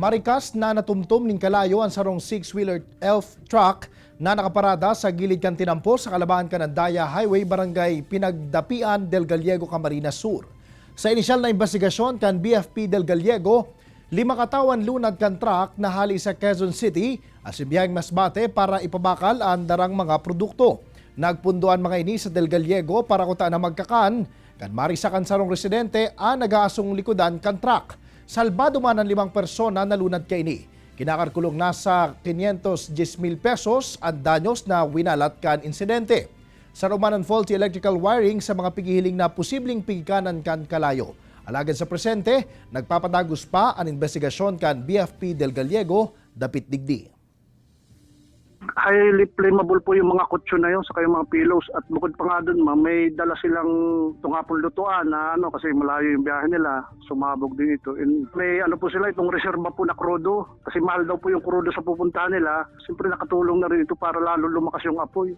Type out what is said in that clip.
Marikas na natumtum ning kalayo ang sarong six-wheeler elf truck na nakaparada sa gilid kan tinampo sa Kalabahan Canandaya Highway, Barangay Pinagdapian del Gallego, Camarines Sur. Sa inisyal na investigasyon kan BFP del Gallego, 5 katawan lunad kan truck na hali sa Quezon City at sibiyahing Masbate para ipabakal ang darang mga produkto. Nagpunduan mga ini sa del Gallego para kuta na magkakan kan marisakan sarong residente ang nagaasong likodan kan truck. Salbado man ang 5 persona na lunad kay ini. Kinakarkulong nasa 510,000 pesos ang danyos na winalat kan insidente. Sa rumanan faulty electrical wiring sa mga pigihiling na posibleng pigikanan kan kalayo. Alagad sa presente, nagpapadagos pa ang investigasyon kan BFP del Gallego, dapit digdi. Highly flammable po yung mga kutso na yun sa yung mga pillows, at bukod pa nga dun may dala silang tungapon lutuan na kasi malayo yung biyahe nila, sumabog din ito. And may po sila itong reserva po na krudo kasi mahal daw po yung krudo sa pupuntahan nila. Siyempre nakatulong na rin ito para lalo lumakas yung apoy.